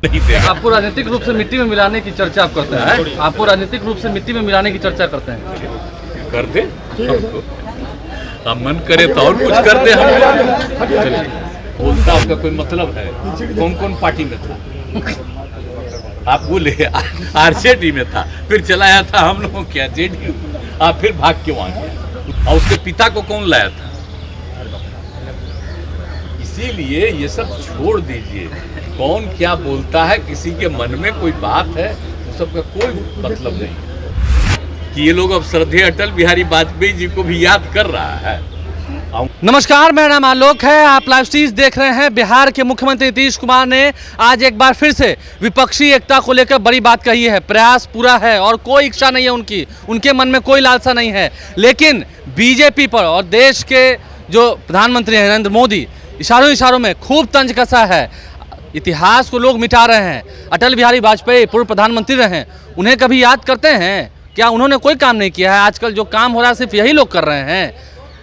नहीं देगा। आपको राजनीतिक रूप से मिट्टी में मिलाने की चर्चा आप करते हैं? आपको राजनीतिक रूप से मिट्टी में मिलाने की चर्चा करते हैं? कर दे हमको, हम मन करे तो और कुछ कर दे हम। चलिए, बोलता आपका कोई मतलब है? कौन कौन पार्टी में था? आप बोले आरजेडी में था, फिर चलाया था हम लोगों क्या जेडीयू, आप फिर भाग के वहां गया। और उसके पिता को कौन लाया था? इसीलिए ये सब छोड़ दीजिए। कौन क्या बोलता है, किसी के मन में कोई बात है, उस सब का कोई मतलब नहीं कि ये लोग अब श्रद्धेय अटल बिहारी वाजपेयी जी को भी याद कर रहा है। नमस्कार, मेरा नाम आलोक है। आप लाइव स्ट्रीम देख रहे हैं। बिहार के मुख्यमंत्री नीतीश कुमार ने आज एक बार फिर से विपक्षी एकता को लेकर बड़ी बात कही है। प्रयास पूरा है और कोई इच्छा नहीं है उनके मन में कोई लालसा नहीं है, लेकिन बीजेपी पर और देश के जो प्रधानमंत्री हैं नरेंद्र मोदी इशारों में खूब तंज कसा है। इतिहास को लोग मिटा रहे हैं। अटल बिहारी वाजपेयी पूर्व प्रधानमंत्री रहे, उन्हें कभी याद करते हैं क्या? उन्होंने कोई काम नहीं किया है। आजकल जो काम हो रहा है सिर्फ यही लोग कर रहे हैं।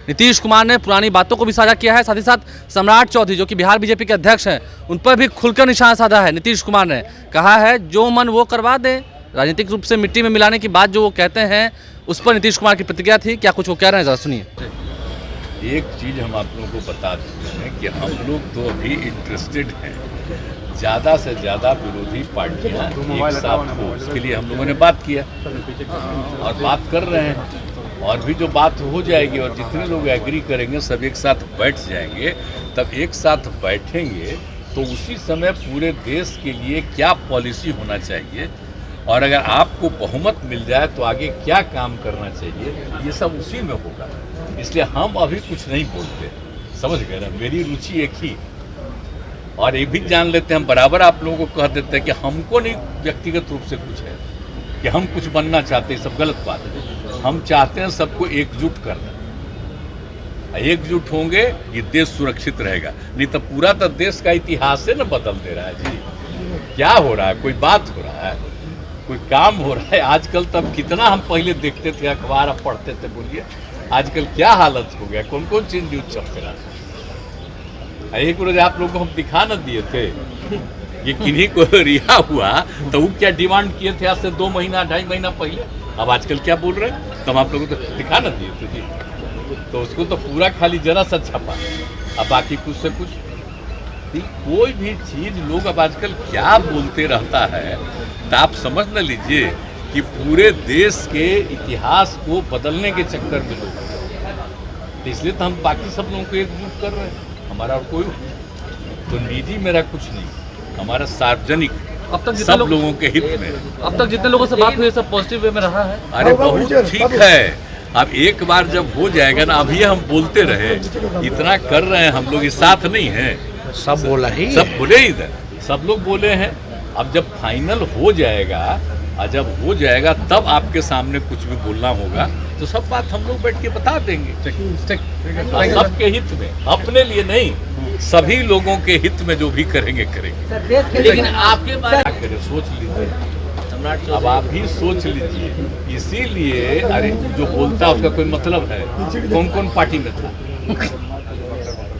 नीतीश कुमार ने पुरानी बातों को भी साझा किया है। साथ ही साथ सम्राट चौधरी जो कि बिहार बीजेपी के अध्यक्ष हैं, उन पर भी खुलकर निशाना साधा है। नीतीश कुमार ने कहा है जो मन वो करवा दे। राजनीतिक रूप से मिट्टी में मिलाने की बात जो वो कहते हैं, उस पर नीतीश कुमार की प्रतिक्रिया थी। क्या कुछ वो कह रहे हैं, जरा सुनिए। एक चीज हम आप लोगों को बता देते हैं कि हम लोग तो अभी इंटरेस्टेड हैं ज़्यादा से ज़्यादा विरोधी पार्टियां एक साथ हो, इसके लिए हम लोगों ने बात किया और बात कर रहे हैं। और भी जो बात हो जाएगी और जितने लोग एग्री करेंगे सब एक साथ बैठ जाएंगे। तब एक साथ बैठेंगे तो उसी समय पूरे देश के लिए क्या पॉलिसी होना चाहिए और अगर आपको बहुमत मिल जाए तो आगे क्या काम करना चाहिए, ये सब उसी में होगा। इसलिए हम अभी कुछ नहीं बोलते, समझ गए ना? मेरी रुचि एक ही, और ये भी जान लेते हैं हम बराबर आप लोगों को कह देते हैं कि हमको नहीं व्यक्तिगत रूप से कुछ है कि हम कुछ बनना चाहते हैं, सब गलत बात है। हम चाहते हैं सबको एकजुट करना। एकजुट होंगे ये देश सुरक्षित रहेगा, नहीं तो पूरा तो देश का इतिहास से न बदल दे रहा है जी। क्या हो रहा है? कोई बात हो रहा है, कोई काम हो रहा है? आजकल तब कितना हम पहले देखते थे, अखबार अब पढ़ते थे, बोलिए आजकल क्या हालत हो गया, कौन कौन चीज न्यूज चलते रहा। एक रोज आप लोगों को हम दिखा न दिए थे ये किन्हीं को रिहा हुआ तो वो क्या डिमांड किए थे आज से 2 महीना 2.5 महीना पहले। अब आजकल क्या बोल रहे हैं, तो हम आप लोगों को तो दिखा न दिए थे जी। तो उसको तो पूरा खाली जरा सा छपा, अब बाकी कुछ से कुछ कोई भी चीज लोग अब आजकल क्या बोलते रहता है। तो आप समझ न लीजिए कि पूरे देश के इतिहास को बदलने के चक्कर में लोग, तो इसलिए तो हम बाकी सब लोगों को एकजुट कर रहे हैं। हमारा और कोई तो निजी मेरा कुछ नहीं, हमारा सार्वजनिक अब तक सब लोगों के हित में। अब तक जितने लोगों से बात हुई सब पॉजिटिव वे में रहा है। अरे बहुत ठीक है। अब एक बार जब हो जाएगा ना, अभी हम बोलते रहे इतना कर रहे हैं हम लोग, इस साथ नहीं है, सब बोला ही, सब बोले इधर, सब लोग बोले हैं। अब जब फाइनल हो जाएगा और जब हो जाएगा तब आपके सामने कुछ भी बोलना होगा तो सब बात हम लोग बैठ के बता देंगे। सबके हित में, अपने लिए नहीं, सभी लोगों के हित में जो भी करेंगे करेंगे। लेकिन आपके बारे में सोच लीजिए, अब आप भी सोच लीजिए। इसीलिए अरे जो बोलता है उसका कोई मतलब है? कौन कौन पार्टी में था?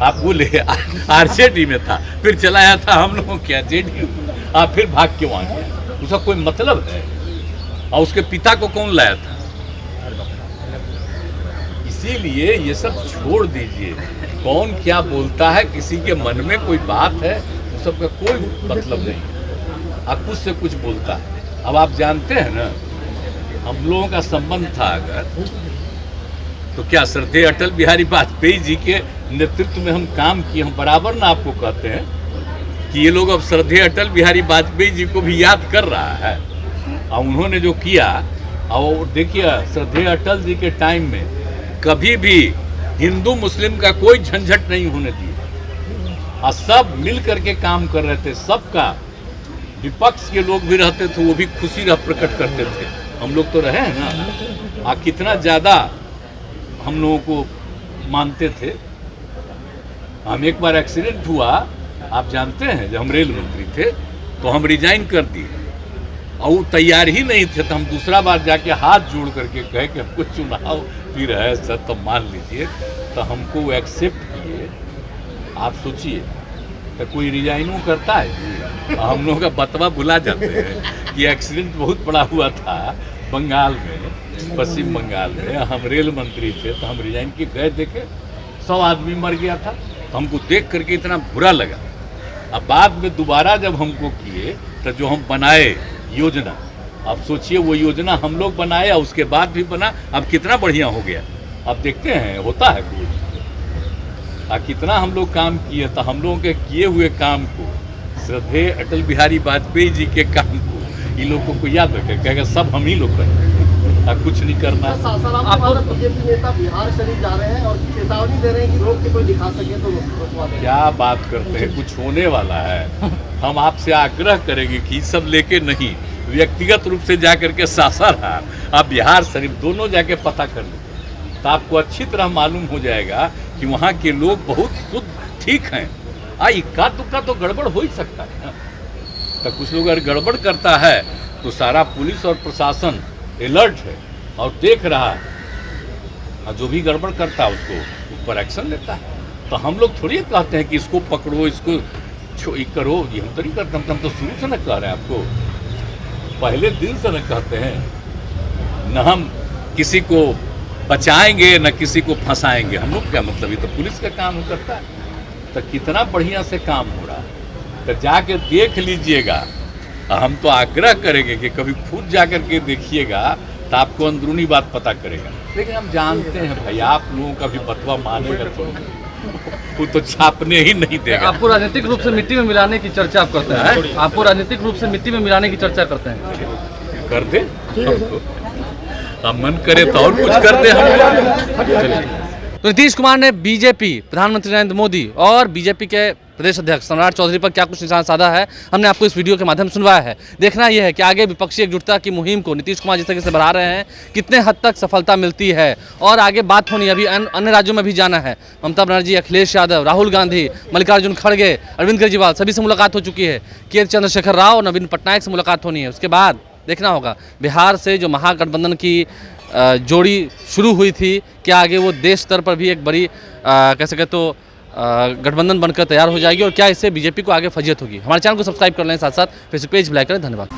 आप बोले आरजेडी में था, फिर चलाया था हम लोगों क्या जेडीयू, आप फिर भाग के वहां गया, उसका कोई मतलब है? और उसके पिता को कौन लाया था? इसीलिए ये सब छोड़ दीजिए। कौन क्या बोलता है, किसी के मन में कोई बात है, उस सब का कोई मतलब नहीं। आप कुछ से कुछ बोलता है। अब आप जानते हैं ना, हम लोगों का संबंध था अगर तो क्या श्रद्धेय अटल बिहारी वाजपेयी जी के नेतृत्व में हम काम किए। हम बराबर ना आपको कहते हैं कि ये लोग अब श्रद्धेय अटल बिहारी वाजपेयी जी को भी याद कर रहा है। और उन्होंने जो किया, और देखिए श्रद्धेय अटल जी के टाइम में कभी भी हिंदू मुस्लिम का कोई झंझट नहीं होने दिया और सब मिल करके काम कर रहे थे। सबका, विपक्ष के लोग भी रहते थे, वो भी खुशी प्रकट करते थे। हम लोग तो रहे हैं ना, कितना ज़्यादा हम लोगों को मानते थे। हम एक बार एक्सीडेंट हुआ, आप जानते हैं, जब हम रेल मंत्री थे तो हम रिजाइन कर दिए और वो तैयार ही नहीं थे। तो हम दूसरा बार जाके हाथ जोड़ करके कहे कि हमको चुनाव फिर है सर, तो मान लीजिए, तो हमको वो एक्सेप्ट किए। आप सोचिए तो कोई रिजाइनों करता है? हम लोगों का बतवा भुला जाते हैं कि एक्सीडेंट बहुत बड़ा हुआ था बंगाल में, पश्चिम बंगाल में। हम रेल मंत्री थे तो हम रिजाइन के गए, देखे 100 आदमी मर गया था। तो हमको देख करके इतना बुरा लगा। अब बाद में दोबारा जब हमको किए तो जो हम बनाए योजना, अब सोचिए वो योजना हम लोग बनाए और उसके बाद भी बना, अब कितना बढ़िया हो गया। अब देखते हैं होता है कुछ। कितना हम लोग काम किए, तो हम लोगों के किए हुए काम को, श्रद्धेय अटल बिहारी वाजपेयी जी के काम को इन लोगों को याद रखे, कहेगा सब हम ही लोग करें, कुछ नहीं करना। बीजेपी नेता बिहार शरीफ जा रहे हैं और चेतावनी दे रहे हैं कि रोक के कोई दिखा सके तो रोकवा दें। क्या बात करते हैं, कुछ होने वाला है। हम आपसे आग्रह करेंगे कि सब लेके नहीं, व्यक्तिगत रूप से जाकर के सासाराम आप बिहार शरीफ दोनों जाके पता कर लीजिए, तो आपको अच्छी तरह मालूम हो जाएगा कि वहाँ के लोग बहुत शुद्ध ठीक हैं। इक्का दुक्का तो गड़बड़ हो ही सकता है ना। तो कुछ लोग अगर गड़बड़ करता है तो सारा पुलिस और प्रशासन अलर्ट है और देख रहा है, और जो भी गड़बड़ करता है उसको उस पर एक्शन लेता है। तो हम लोग थोड़ी कहते हैं कि इसको पकड़ो, इसको करो, ये हम तो नहीं करते। हम तो शुरू से न कह रहे हैं आपको, पहले दिन से न कहते हैं, न हम किसी को बचाएंगे न किसी को फंसाएंगे। हम लोग क्या मतलब, ये तो पुलिस का काम करता है। तो कितना बढ़िया से काम हो रहा है, तो जाके देख लीजिएगा। हम तो आग्रह करेंगे कि कभी खुद जाकर के देखिएगा तो आपको अंदरूनी बात पता करेगा। लेकिन हम जानते हैं भाई, आप लोगों का भी बतवा मानेगा तो वो तो छापने ही नहीं देगा। आपको राजनीतिक रूप से मिट्टी में मिलाने की चर्चा आप करते हैं? आपको राजनीतिक रूप से मिट्टी में मिलाने की चर्चा करते हैं? कर दे, हम मन करे तो और कुछ कर दे हम। तो नीतीश कुमार ने बीजेपी, प्रधानमंत्री नरेंद्र मोदी और बीजेपी के प्रदेश अध्यक्ष सम्राट चौधरी पर क्या कुछ निशाना साधा है, हमने आपको इस वीडियो के माध्यम से सुनवाया है। देखना यह है कि आगे विपक्षी एकजुटता की मुहिम को नीतीश कुमार जिस तरीके से बढ़ा रहे हैं, कितने हद तक सफलता मिलती है। और आगे बात होनी, अभी अन्य राज्यों में भी जाना है। ममता बनर्जी, अखिलेश यादव, राहुल गांधी, मल्लिकार्जुन खड़गे, अरविंद केजरीवाल, सभी से मुलाकात हो चुकी है। के चंद्रशेखर राव, नवीन पटनायक से मुलाकात होनी है। उसके बाद देखना होगा बिहार से जो महागठबंधन की जोड़ी शुरू हुई थी, क्या आगे वो देश स्तर पर भी एक बड़ी कह सके तो गठबंधन बनकर तैयार हो जाएगी, और क्या इससे बीजेपी को आगे फजीयत होगी। हमारे चैनल को सब्सक्राइब कर लें, साथ साथ फेसबुक पेज भी लाइक करें। धन्यवाद।